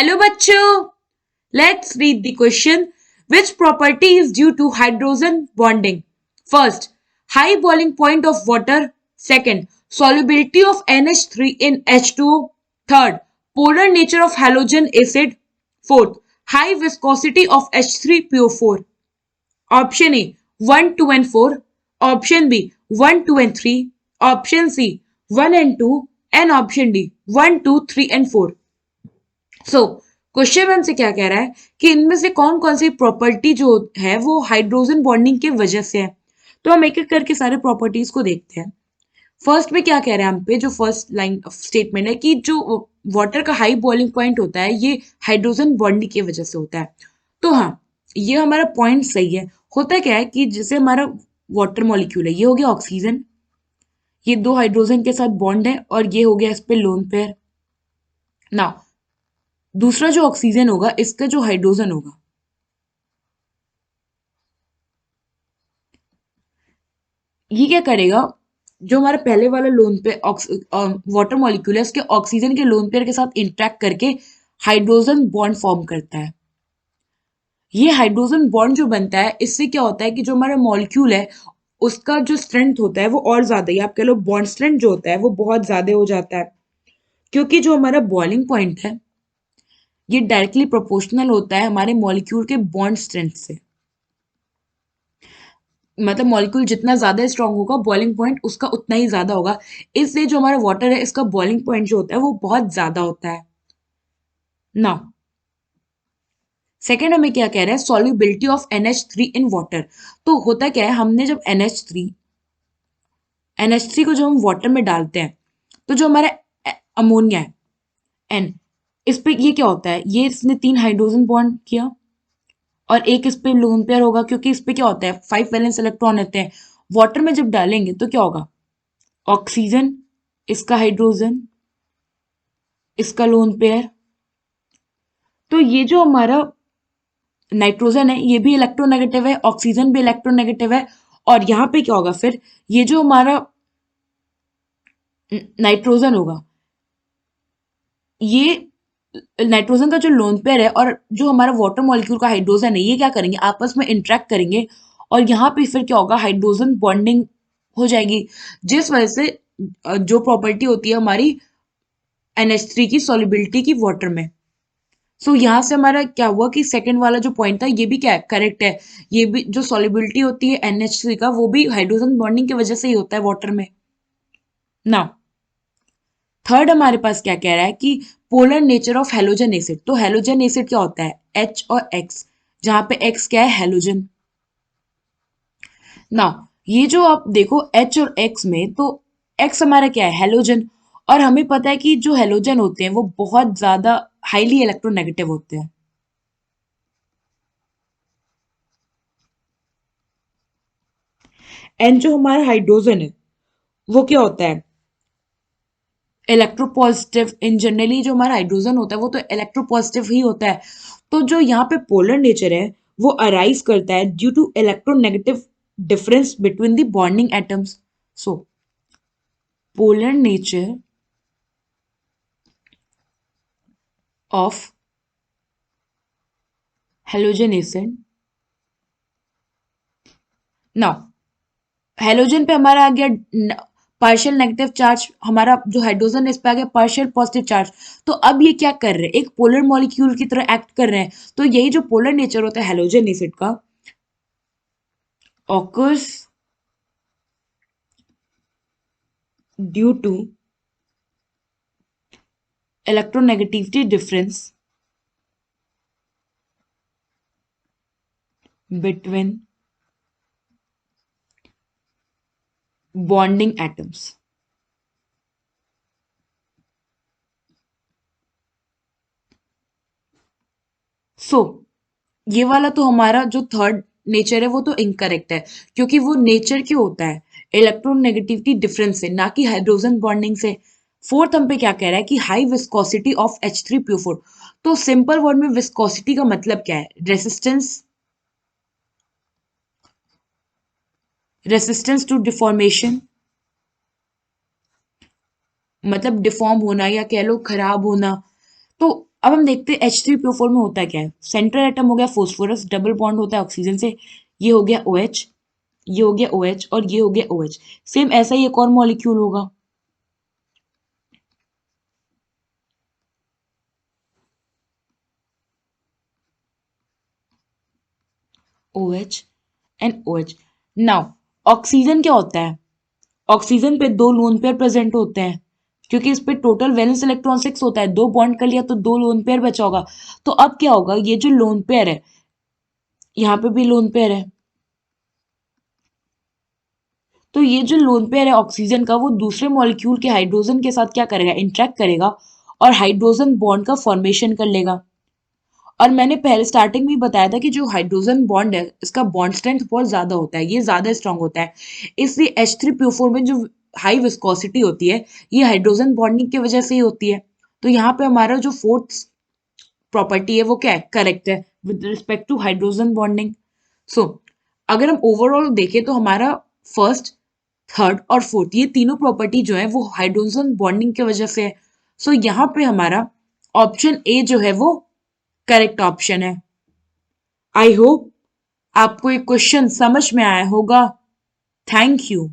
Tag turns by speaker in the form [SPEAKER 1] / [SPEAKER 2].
[SPEAKER 1] Hello bachcho, let's read the question. Which property is due to hydrogen bonding? First, high boiling point of water. Second, solubility of NH3 in H2O. Third, polar nature of halogen acid. Fourth, high viscosity of H3PO4. Option A 1, 2 and 4. Option B 1, 2 and 3. Option C 1 and 2. And option D 1, 2, 3 and 4. So question हमसे क्या कह रहा है कि इनमें से कौन कौन सी प्रॉपर्टी जो है वो हाइड्रोजन बॉन्डिंग की वजह से है। तो हम एक एक करके सारे प्रॉपर्टीज को देखते हैं। फर्स्ट में क्या कह रहे हैं हम पे, जो फर्स्ट लाइन स्टेटमेंट है कि जो वाटर का हाई बॉइलिंग पॉइंट होता है ये हाइड्रोजन बॉन्डिंग की वजह से होता है। तो हाँ, ये हमारा पॉइंट सही है। होता क्या है कि जैसे हमारा वाटर मॉलिक्यूल है, ये हो गया ऑक्सीजन, ये दो हाइड्रोजन के साथ बॉन्ड है और ये हो गया इस पे लोन पेयर। ना दूसरा जो ऑक्सीजन होगा, इसका जो हाइड्रोजन होगा, ये क्या करेगा, जो हमारा पहले वाला लोन पे वाटर मॉलिक्यूल है उसके ऑक्सीजन के लोन पेयर के साथ इंटरेक्ट करके हाइड्रोजन बॉन्ड फॉर्म करता है। ये हाइड्रोजन बॉन्ड जो बनता है, इससे क्या होता है कि जो हमारा मॉलिक्यूल है उसका जो स्ट्रेंथ होता है वो और ज्यादा ही, आप कह लो बॉन्ड स्ट्रेंथ जो होता है वो बहुत ज्यादा हो जाता है, क्योंकि जो हमारा बॉइलिंग पॉइंट है ये डायरेक्टली प्रोपोर्शनल होता है हमारे मॉलिक्यूल के बॉन्ड स्ट्रेंथ से। मतलब मॉलिक्यूल जितना ज्यादा स्ट्रांग होगा, बॉइलिंग पॉइंट उसका उतना ही ज्यादा होगा। इसलिए जो हमारा वाटर है इसका बॉइलिंग पॉइंट जो होता है वो बहुत ज्यादा होता है। नाउ सेकेंड हमें क्या कह रहा है, solubility of NH3 in water. तो होता क्या है, हमने जब NH3 को जब हम वाटर में डालते हैं तो जो हमारा अमोनिया है N, इस पे ये क्या होता है, ये इसने 3 हाइड्रोजन बॉन्ड किया और एक इस पे लोन पेयर होगा, क्योंकि इस पे क्या होता है 5 वैलेंस इलेक्ट्रॉन होते हैं। वाटर में जब डालेंगे तो क्या होगा, ऑक्सीजन, इसका हाइड्रोजन, इसका लोन पेयर। तो ये जो हमारा नाइट्रोजन है ये भी इलेक्ट्रोनेगेटिव है, ऑक्सीजन भी इलेक्ट्रोनेगेटिव है। और यहाँ पे क्या होगा फिर, ये जो हमारा नाइट्रोजन होगा, ये नाइट्रोजन का जो लोन पेयर है और जो हमारा वाटर मॉलिक्यूल का हाइड्रोजन है, ये क्या करेंगे, आपस में इंटरेक्ट करेंगे और यहाँ पे फिर क्या होगा, हाइड्रोजन बॉन्डिंग हो जाएगी, जिस वजह से जो प्रॉपर्टी होती है हमारी NH3 की सॉल्युबिलिटी की वाटर में। सो यहाँ से हमारा क्या हुआ कि सेकंड वाला जो पॉइंट था ये भी क्या है, करेक्ट है। ये भी जो सॉल्युबिलिटी होती है NH3 का वो भी हाइड्रोजन बॉन्डिंग की वजह से ही होता है वाटर में। ना थर्ड हमारे पास क्या कह रहा है कि polar nature of halogen acid. तो हेलोजन एसिड क्या होता है, H और X, जहां पे X क्या है, हेलोजन। ना ये जो आप देखो H और X में, तो X हमारा क्या है, हेलोजन। और हमें पता है कि जो हेलोजन होते हैं वो बहुत ज्यादा हाईली इलेक्ट्रोनेगेटिव होते हैं। एंड जो हमारा हाइड्रोजन है वो क्या होता है, इलेक्ट्रोपॉजिटिव। इन जनरली जो हमारा हाइड्रोजन होता है वो तो इलेक्ट्रोपॉजिटिव ही होता है। तो जो यहाँ पे पोलर नेचर है वो अराइज करता है due to electronegative difference between the bonding atoms. So polar nature of halogen acid. Now halogen पे हमारा आ गया पार्शियल नेगेटिव चार्ज, हमारा जो हाइड्रोजन है इस पे आ गया पार्शियल पॉजिटिव चार्ज। तो अब ये क्या कर रहे हैं, एक पोलर मॉलिक्यूल की तरह एक्ट कर रहे हैं। तो यही जो पोलर नेचर होता है हेलोजन एसिड का, occurs due to electronegativity difference between bonding atoms. So ये वाला तो हमारा जो थर्ड नेचर है वो तो इनकरेक्ट है, क्योंकि वो नेचर क्यों होता है, इलेक्ट्रोनेगेटिविटी डिफरेंस से, ना कि हाइड्रोजन बॉन्डिंग से। फोर्थ हम पे क्या कह रहा है कि हाई विस्कोसिटी ऑफ H3PO4। तो सिंपल वर्ड में विस्कोसिटी का मतलब क्या है, रेसिस्टेंस, रेसिस्टेंस टू डिफॉर्मेशन, मतलब डिफॉर्म होना या कह लो खराब होना। तो अब हम देखते हैं H3PO4 में होता है क्या है। सेंट्रल एटम हो गया फोस्फोरस, डबल बॉन्ड होता है ऑक्सीजन से, ये हो गया OH, ये हो गया OH और ये हो गया OH। सेम ऐसा ही एक और मॉलिक्यूल होगा, OH and OH। Now oxygen क्या होता है, ऑक्सीजन पे दो लोन पेयर प्रेजेंट होते हैं, क्योंकि इस पे टोटल वैलेंस इलेक्ट्रॉन 6 होता है, दो बॉन्ड कर लिया तो दो लोन पेयर बचा होगा। तो अब क्या होगा, ये जो लोन पेयर है, यहाँ पे भी लोन पेयर है, तो ये जो लोन पेयर है ऑक्सीजन का, वो दूसरे मॉलिक्यूल के हाइड्रोजन के साथ क्या करेगा, इंटरेक्ट करेगा और हाइड्रोजन बॉन्ड का फॉर्मेशन कर लेगा। और मैंने पहले स्टार्टिंग में ही बताया था कि जो हाइड्रोजन बॉन्ड है इसका बॉन्ड स्ट्रेंथ बहुत ज्यादा होता है, ये ज्यादा स्ट्रांग होता है। इसलिए H3PO4 में जो हाई विस्कोसिटी होती है, ये हाइड्रोजन बॉन्डिंग की वजह से ही होती है। तो यहाँ पे हमारा जो फोर्थ प्रॉपर्टी है वो क्या है, करेक्ट है with respect to hydrogen bonding. So अगर हम ओवरऑल देखें तो हमारा फर्स्ट, थर्ड और फोर्थ, ये तीनों प्रॉपर्टी जो है वो हाइड्रोजन बॉन्डिंग की वजह से है। सो यहाँ पे हमारा ऑप्शन ए जो है वो करेक्ट ऑप्शन है। आई होप आपको ये क्वेश्चन समझ में आया होगा। Thank you.